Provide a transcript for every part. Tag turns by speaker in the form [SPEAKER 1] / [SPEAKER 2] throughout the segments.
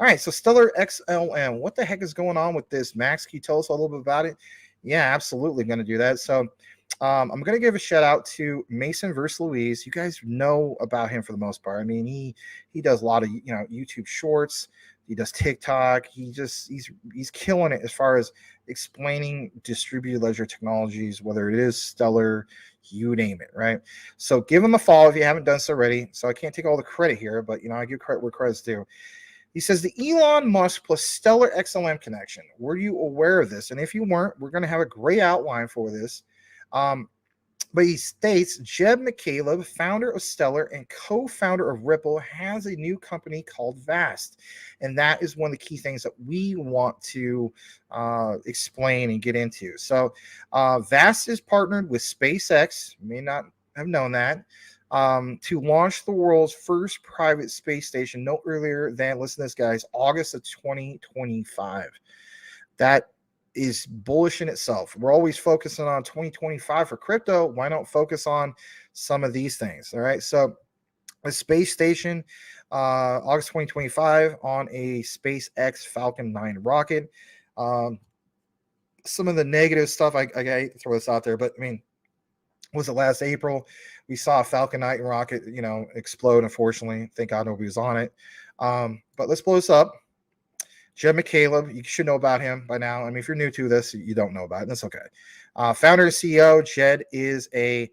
[SPEAKER 1] All right, so Stellar XLM, what the heck is going on with this? Max, can you tell us a little bit about it? Yeah, absolutely going to do that. So I'm going to give a shout out to Mason vs. Louise. You guys know about him for the most part. I mean, he does a lot of YouTube shorts. He does TikTok. He's killing it as far as explaining distributed ledger technologies, whether it is Stellar, you name it, right? So give him a follow if you haven't done so already. So I can't take all the credit here, but I give credit where credit's due. He says the Elon Musk plus Stellar XLM connection. Were you aware of this? And if you weren't, we're going to have a great outline for this. But he states Jed Mccaleb, founder of Stellar and co-founder of Ripple, has a new company called Vast. And that is one of the key things that we want to explain and get into. So Vast is partnered with SpaceX. You may not have known that. To launch the world's first private space station no earlier than, listen to this, guys, August of 2025. That is bullish in itself. We're always focusing on 2025 for crypto. Why not focus on some of these things? All right. So a space station, August 2025 on a SpaceX Falcon 9 rocket. Some of the negative stuff, I hate to throw this out there, but I mean, was it last April? We saw a Falcon 9 rocket, explode, unfortunately. Thank God nobody was on it. But let's blow this up. Jed Mccaleb, you should know about him by now. I mean, if you're new to this, you don't know about it. That's okay. Founder and CEO, Jed is a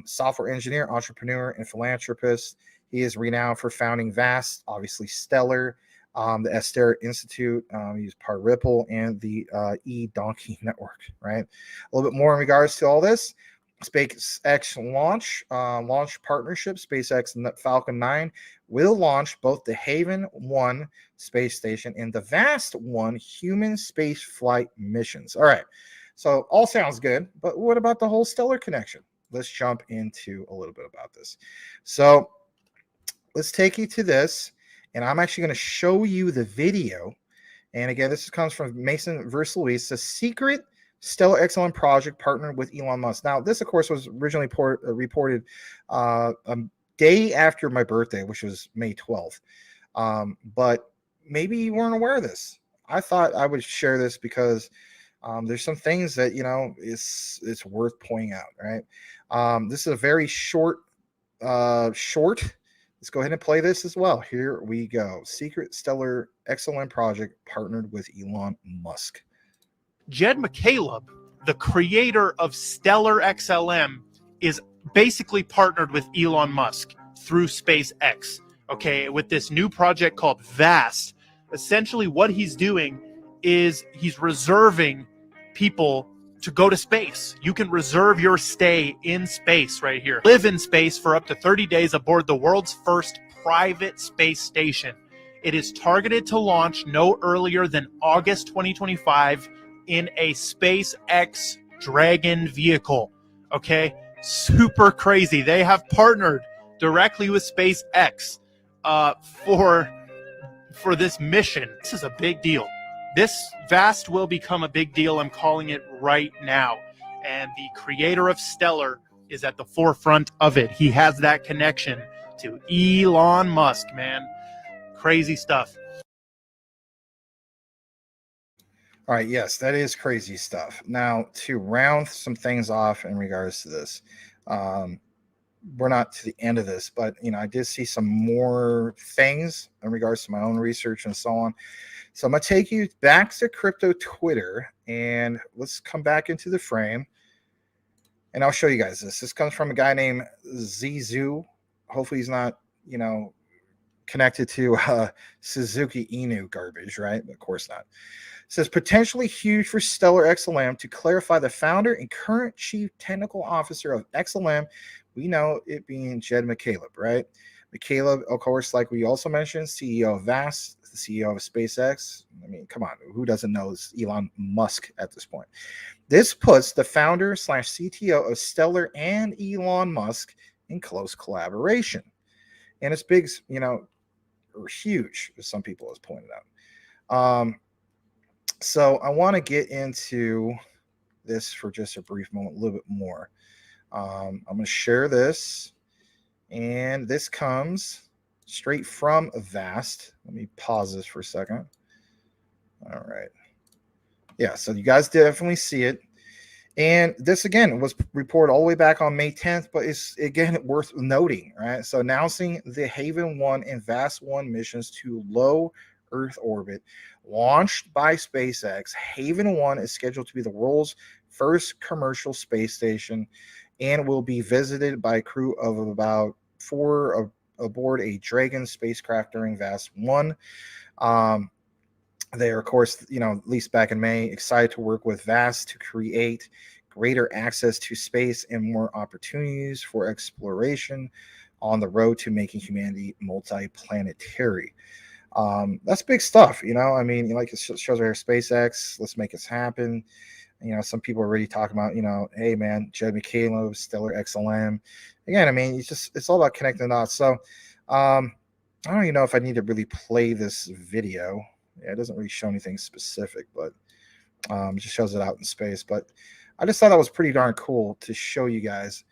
[SPEAKER 1] software engineer, entrepreneur, and philanthropist. He is renowned for founding Vast, obviously Stellar, the Estera Institute. He's part of Ripple and the E-Donkey Network, right? A little bit more in regards to all this. SpaceX launch partnership. SpaceX Falcon 9 will launch both the Haven 1 space station and the Vast 1 human space flight missions. All right, so all sounds good, but what about the whole Stellar connection? Let's jump into a little bit about this. So let's take you to this, and I'm actually going to show you the video. And again, this comes from Mason vs. Louise. It's a secret Stellar XLM project partnered with Elon Musk. Now, this, of course, was originally reported a day after my birthday, which was May 12th. But maybe you weren't aware of this. I thought I would share this because there's some things that, it's worth pointing out, right? This is a very short. Let's go ahead and play this as well. Here we go. Secret Stellar XLM project partnered with Elon Musk.
[SPEAKER 2] Jed Mccaleb, the creator of Stellar XLM, is basically partnered with Elon Musk through SpaceX, okay, with this new project called Vast. Essentially what he's doing is he's reserving people to go to space. You can reserve your stay in space right here. Live in space for up to 30 days aboard the world's first private space station. It is targeted to launch no earlier than August 2025 in a SpaceX Dragon vehicle. Okay, super crazy. They have partnered directly with SpaceX for this mission. This is a big deal. This Vast will become a big deal. I'm calling it right now. And the creator of Stellar is at the forefront of it. He has that connection to Elon Musk, man. Crazy stuff.
[SPEAKER 1] All right, yes, that is crazy stuff. Now, to round some things off in regards to this, we're not to the end of this, but I did see some more things in regards to my own research and so on. So I'm going to take you back to crypto Twitter, and let's come back into the frame, and I'll show you guys this. This comes from a guy named Zizu. Hopefully he's not, connected to Suzuki Inu garbage, right? Of course not. It says potentially huge for Stellar XLM. To clarify, the founder and current chief technical officer of XLM, we know it being Jed Mccaleb, right? Mccaleb, of course, like we also mentioned, CEO of Vast, the CEO of SpaceX. I mean, come on, who doesn't know Elon Musk at this point? This puts the founder / CTO of Stellar and Elon Musk in close collaboration. And it's big, or huge, as some people have pointed out. So I want to get into this for just a brief moment, a little bit more. I'm going to share this, and this comes straight from Vast. Let me pause this for a second. All right. Yeah, so you guys definitely see it. And this again was reported all the way back on May 10th, but it's again worth noting, right? So announcing the Haven 1 and Vast 1 missions to low Earth orbit launched by SpaceX. Haven 1 is scheduled to be the world's first commercial space station and will be visited by a crew of about 4 aboard a Dragon spacecraft during Vast 1. They are, of course, at least back in May, excited to work with Vast to create greater access to space and more opportunities for exploration on the road to making humanity multiplanetary. That's big stuff, I mean, like it shows right here, SpaceX, let's make this happen. Some people are already talking about, hey man, Jed Mccaleb, Stellar XLM. Again, I mean, it's all about connecting the dots. So I don't even know if I need to really play this video. Yeah, it doesn't really show anything specific, but it just shows it out in space. But I just thought that was pretty darn cool to show you guys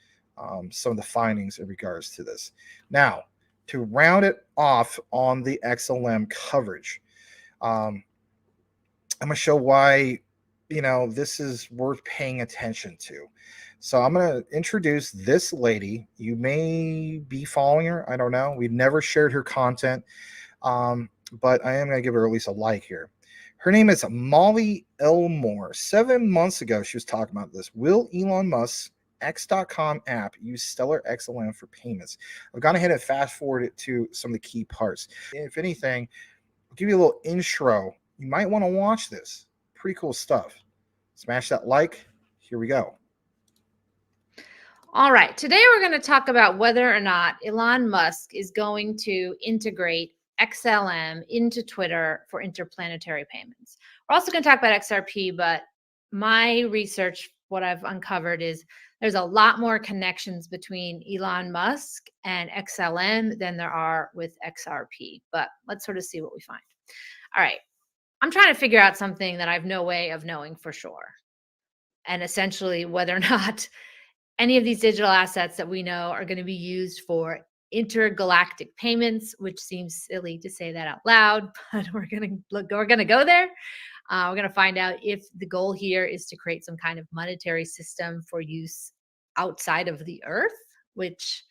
[SPEAKER 1] some of the findings in regards to this. Now, to round it off on the XLM coverage, I'm going to show why, this is worth paying attention to. So I'm going to introduce this lady. You may be following her. I don't know. We've never shared her content. But I am going to give her at least a like here. Her name is Molly Elmore. 7 months ago, she was talking about this. Will Elon Musk's X.com app use Stellar XLM for payments? I've gone ahead and fast forwarded to some of the key parts. If anything, I'll give you a little intro. You might want to watch this. Pretty cool stuff. Smash that like. Here we go.
[SPEAKER 3] All right. Today, we're going to talk about whether or not Elon Musk is going to integrate XLM into Twitter for interplanetary payments. We're also going to talk about XRP, but my research, what I've uncovered is there's a lot more connections between Elon Musk and XLM than there are with XRP. But let's sort of see what we find. All right. I'm trying to figure out something that I have no way of knowing for sure. And essentially whether or not any of these digital assets that we know are going to be used for intergalactic payments, which seems silly to say that out loud, but we're going to go there. We're going to find out if the goal here is to create some kind of monetary system for use outside of the Earth, which,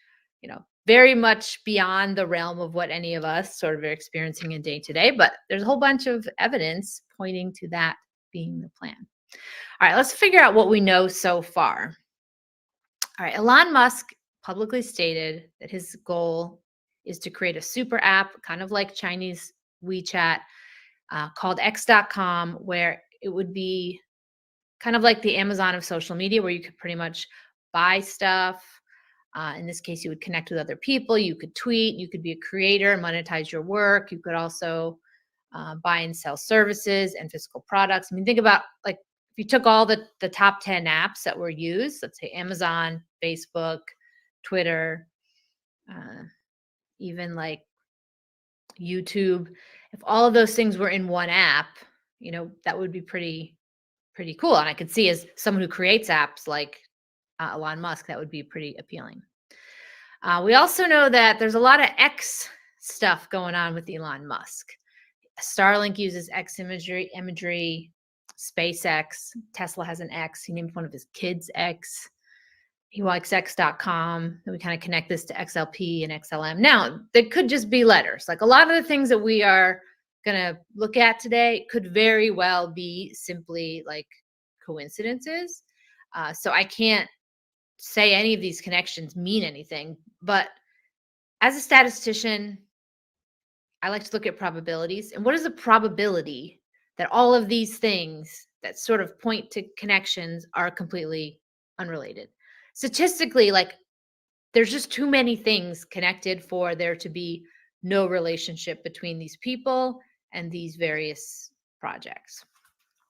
[SPEAKER 3] very much beyond the realm of what any of us sort of are experiencing in day to day. But there's a whole bunch of evidence pointing to that being the plan. All right, let's figure out what we know so far. All right, Elon Musk publicly stated that his goal is to create a super app, kind of like Chinese WeChat, called X.com, where it would be kind of like the Amazon of social media, where you could pretty much buy stuff. In this case, you would connect with other people. You could tweet. You could be a creator and monetize your work. You could also buy and sell services and physical products. I mean, think about like if you took all the top 10 apps that were used, let's say Amazon, Facebook, Twitter, even like YouTube, if all of those things were in one app, that would be pretty cool. And I could see as someone who creates apps like Elon Musk, that would be pretty appealing. We also know that there's a lot of X stuff going on with Elon Musk. Starlink uses X imagery, SpaceX, Tesla has an X. He named one of his kids X. He likes X.com. And we kind of connect this to XLP and XLM. Now, they could just be letters. Like a lot of the things that we are going to look at today could very well be simply like coincidences. So I can't say any of these connections mean anything. But as a statistician, I like to look at probabilities. And what is the probability that all of these things that sort of point to connections are completely unrelated? Statistically, like there's just too many things connected for there to be no relationship between these people and these various projects.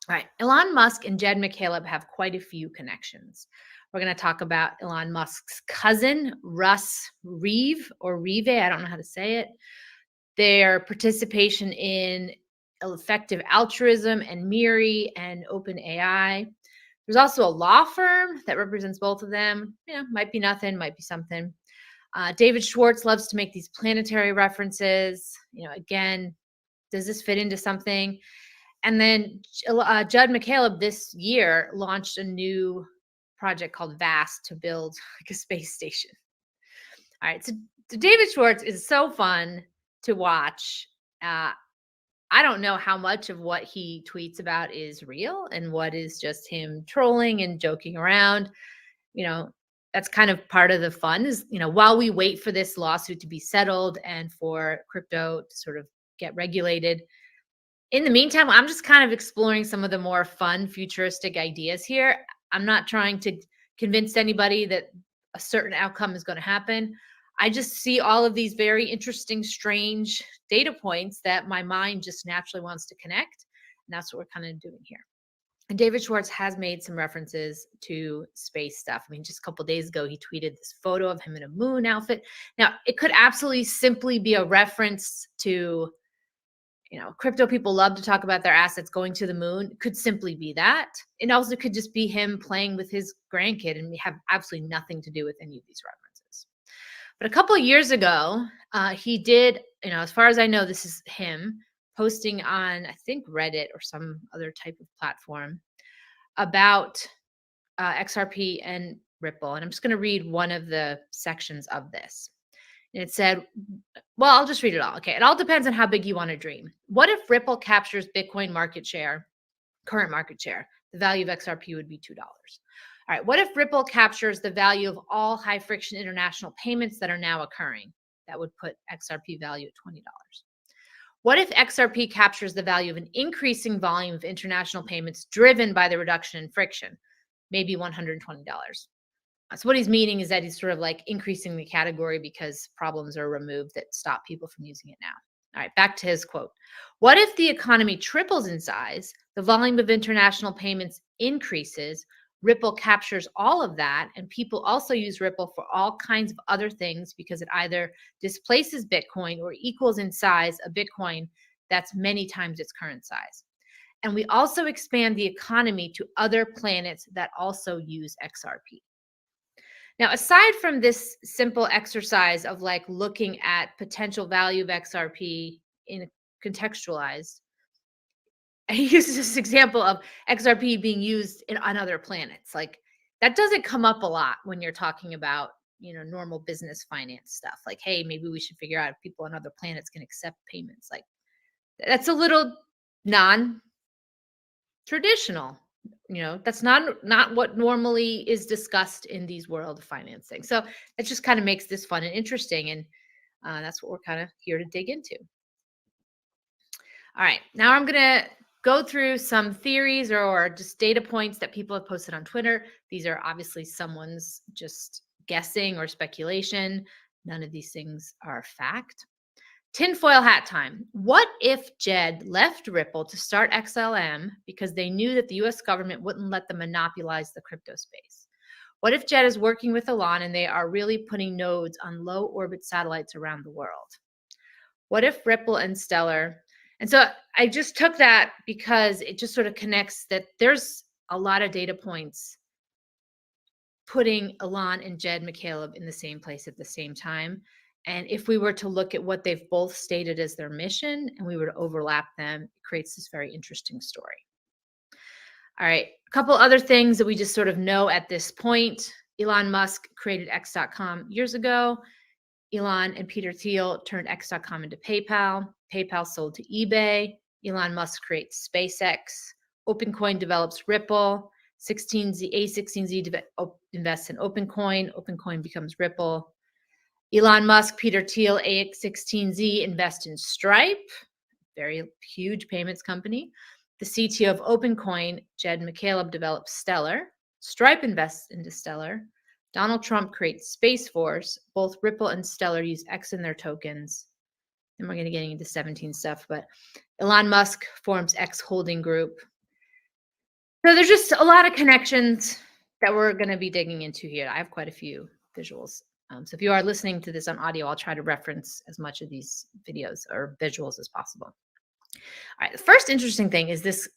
[SPEAKER 3] All right, Elon Musk and Jed Mccaleb have quite a few connections. We're going to talk about Elon Musk's cousin, Russ Reeve, or Rive, I don't know how to say it. Their participation in effective altruism and Miri and OpenAI. There's also a law firm that represents both of them. Might be nothing, might be something. David Schwartz loves to make these planetary references. Again, does this fit into something? And then Jed Mccaleb this year launched a new project called VAST to build like a space station. All right, so David Schwartz is so fun to watch. I don't know how much of what he tweets about is real and what is just him trolling and joking around. That's kind of part of the fun is, while we wait for this lawsuit to be settled and for crypto to sort of get regulated. In the meantime, I'm just kind of exploring some of the more fun futuristic ideas here. I'm not trying to convince anybody that a certain outcome is going to happen. I just see all of these very interesting, strange data points that my mind just naturally wants to connect. And that's what we're kind of doing here. And David Schwartz has made some references to space stuff. I mean, just a couple of days ago, he tweeted this photo of him in a moon outfit. Now, it could absolutely simply be a reference to, crypto people love to talk about their assets going to the moon. It could simply be that. It also could just be him playing with his grandkid and have absolutely nothing to do with any of these references. But a couple of years ago, he did, as far as I know, this is him posting on, I think, Reddit or some other type of platform about XRP and Ripple. And I'm just going to read one of the sections of this. And it said, well, I'll just read it all. Okay. It all depends on how big you want to dream. What if Ripple captures Bitcoin market share, current market share? The value of XRP would be $2. All right. What if Ripple captures the value of all high friction international payments that are now occurring? That would put XRP value at $20. What if XRP captures the value of an increasing volume of international payments driven by the reduction in friction? Maybe $120. So what he's meaning is that he's sort of like increasing the category because problems are removed that stop people from using it now. All right, back to his quote. What if the economy triples in size, the volume of international payments increases, Ripple captures all of that, and people also use Ripple for all kinds of other things because it either displaces Bitcoin or equals in size a Bitcoin that's many times its current size. And we also expand the economy to other planets that also use XRP. Now, aside from this simple exercise of like looking at potential value of XRP in contextualized, he uses this example of XRP being used on other planets. Like that doesn't come up a lot when you're talking about, normal business finance stuff. Like, hey, maybe we should figure out if people on other planets can accept payments. Like that's a little non-traditional. That's not what normally is discussed in these world of financing. So it just kind of makes this fun and interesting. And that's what we're kind of here to dig into. All right, now I'm going to go through some theories or just data points that people have posted on Twitter. These are obviously someone's just guessing or speculation. None of these things are fact. Tinfoil hat time. What if Jed left Ripple to start XLM because they knew that the US government wouldn't let them monopolize the crypto space? What if Jed is working with Elon and they are really putting nodes on low orbit satellites around the world? What if Ripple and Stellar? And so I just took that because it just sort of connects that there's a lot of data points putting Elon and Jed Mccaleb in the same place at the same time. And if we were to look at what they've both stated as their mission and we were to overlap them, it creates this very interesting story. All right, a couple other things that we just sort of know at this point. Elon Musk created X.com years ago. Elon and Peter Thiel turned X.com into PayPal. PayPal sold to eBay. Elon Musk creates SpaceX. OpenCoin develops Ripple. A16Z invests in OpenCoin. OpenCoin becomes Ripple. Elon Musk, Peter Thiel, A16Z invest in Stripe, very huge payments company. The CTO of OpenCoin, Jed Mccaleb, develops Stellar. Stripe invests into Stellar. Donald Trump creates Space Force. Both Ripple and Stellar use X in their tokens. And we're going to get into 17 stuff, but Elon Musk forms X Holding Group. So there's just a lot of connections that we're going to be digging into here. I have quite a few visuals. So if you are listening to this on audio, I'll try to reference as much of these videos or visuals as possible. All right, the first interesting thing is this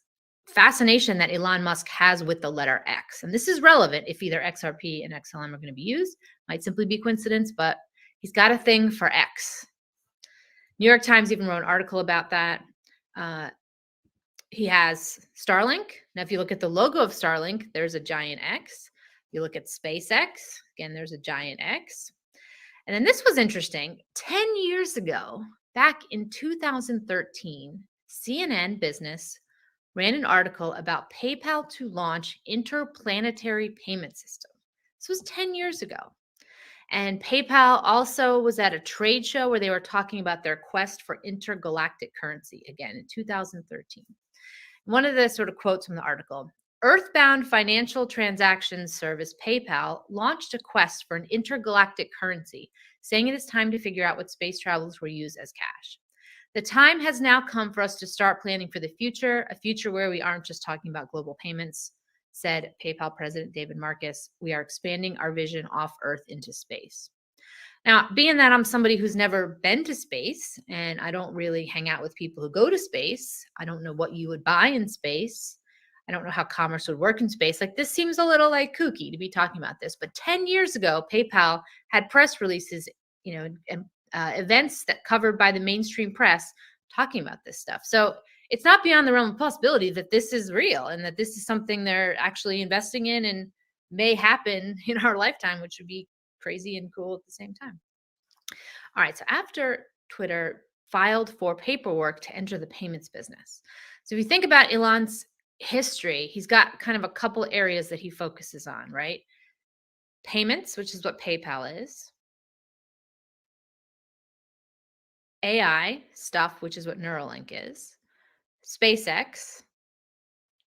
[SPEAKER 3] fascination that Elon Musk has with the letter X. And this is relevant if either XRP and XLM are going to be used. Might simply be coincidence, but He's got a thing for X. New York Times even wrote an article about that. He has Starlink. Now, if you look at the logo of Starlink, there's a giant X. You look at SpaceX, again, there's a giant X. And then this was interesting. 10 years ago, back in 2013, CNN Business ran an article about PayPal to launch interplanetary payment system. This was 10 years ago. And PayPal also was at a trade show where they were talking about their quest for intergalactic currency again in 2013. One of the sort of quotes from the article, Earthbound financial transactions service PayPal launched a quest for an intergalactic currency, saying it is time to figure out what space travelers will use as cash. The time has now come for us to start planning for the future, a future where we aren't just talking about global payments, said PayPal President David Marcus. We are expanding our vision off Earth into space. Now, being that I'm somebody who's never been to space and I don't really hang out with people who go to space, I don't know what you would buy in space. I don't know how commerce would work in space. Like, this seems a little like kooky to be talking about this. But 10 years ago, PayPal had press releases, and events that covered by the mainstream press talking about this stuff. So it's not beyond the realm of possibility that this is real and that this is something they're actually investing in and may happen in our lifetime, which would be crazy and cool at the same time. All right, so after Twitter filed for paperwork to enter the payments business. So if you think about Elon's history, he's got kind of a couple areas that he focuses on, right? Payments, which is what PayPal is. AI stuff, which is what Neuralink is. SpaceX.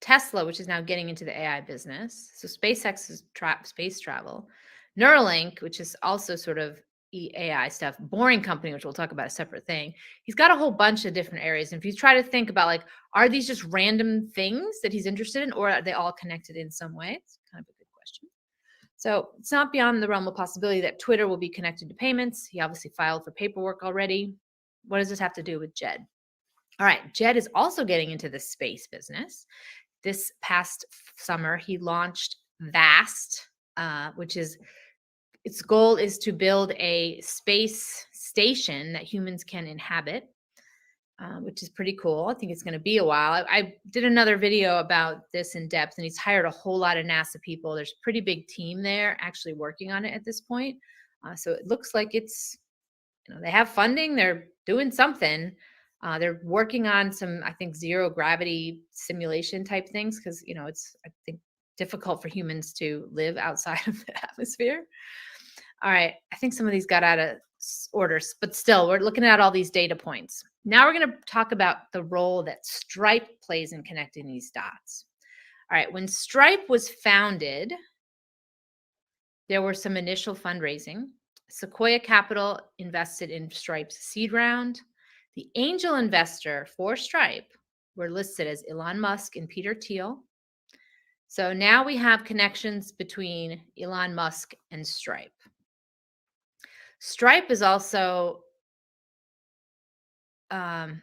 [SPEAKER 3] Tesla, which is now getting into the AI business. So SpaceX is space travel. Neuralink, which is also sort of AI stuff. Boring Company, which we'll talk about, a separate thing. He's got a whole bunch of different areas. And if you try to think about, like, are these just random things that he's interested in, or are they all connected in some way? It's kind of a good question. So it's not beyond the realm of possibility that Twitter will be connected to payments. He obviously filed for paperwork already. What does this have to do with Jed? All right, Jed is also getting into the space business. This past summer, he launched VAST, which is, its goal is to build a space station that humans can inhabit, which is pretty cool. I think it's going to be a while. I did another video about this in depth, and he's hired a whole lot of NASA people. There's a pretty big team there actually working on it at this point. So it looks like it's, they have funding. They're doing something. They're working on some, I think, zero gravity simulation type things because, it's, I think, difficult for humans to live outside of the atmosphere. All right. I think some of these got out of order, but still, we're looking at all these data points. Now we're going to talk about the role that Stripe plays in connecting these dots. All right. When Stripe was founded, there were some initial fundraising. Sequoia Capital invested in Stripe's seed round. The angel investor for Stripe were listed as Elon Musk and Peter Thiel. So now we have connections between Elon Musk and Stripe. Stripe is also, I'm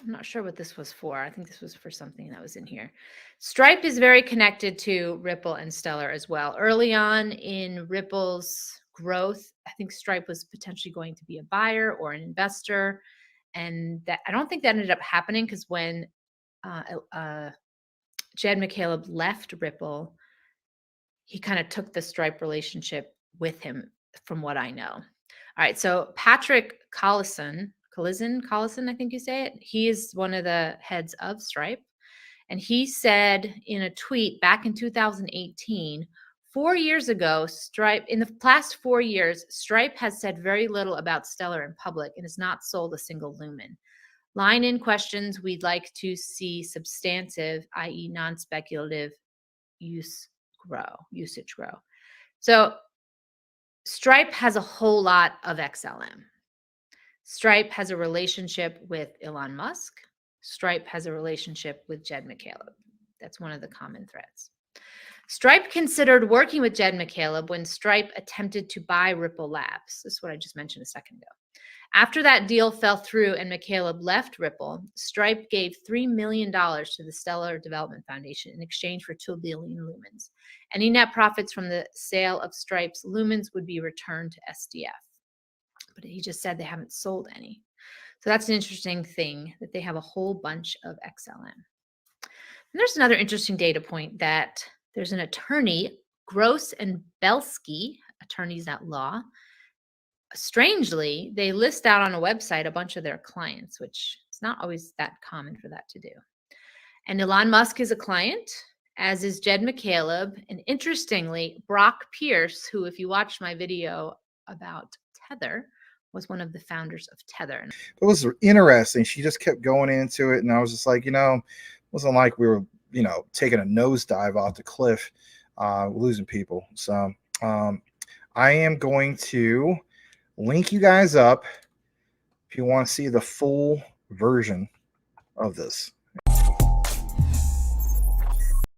[SPEAKER 3] not sure what this was for. I think this was for something that was in here. Stripe is very connected to Ripple and Stellar as well. Early on in Ripple's growth, I think Stripe was potentially going to be a buyer or an investor. And that, I don't think that ended up happening because when Jed Mccaleb left Ripple, he kind of took the Stripe relationship with him, from what I know. All right, so Patrick Collison, I think you say it. He is one of the heads of Stripe. And he said in a tweet back in 2018, 4 years ago, Stripe, in the past 4 years, Stripe has said very little about Stellar in public and has not sold a single lumen. Line in questions, we'd like to see substantive, i.e. non-speculative usage grow. So Stripe has a whole lot of XLM. Stripe has a relationship with Elon Musk. Stripe has a relationship with Jed Mccaleb. That's one of the common threads. Stripe considered working with Jed Mccaleb when Stripe attempted to buy Ripple Labs. This is what I just mentioned a second ago. After that deal fell through and Mccaleb left Ripple, Stripe gave $3 million to the Stellar Development Foundation in exchange for 2 billion lumens. Any net profits from the sale of Stripe's lumens would be returned to SDF. but he just said they haven't sold any. So that's an interesting thing, that they have a whole bunch of XLM. And there's another interesting data point, that there's an attorney, Gross and Belsky, attorneys at law. Strangely, they list out on a website a bunch of their clients, which it's not always that common for that to do. And Elon Musk is a client, as is Jed Mccaleb. And interestingly, Brock Pierce, who, if you watched my video about Tether, was one of the founders of Tether.
[SPEAKER 1] It was interesting. She just kept going into it, and I was just like, it wasn't like we were, taking a nosedive off the cliff, losing people. So I am going to link you guys up if you want to see the full version of this.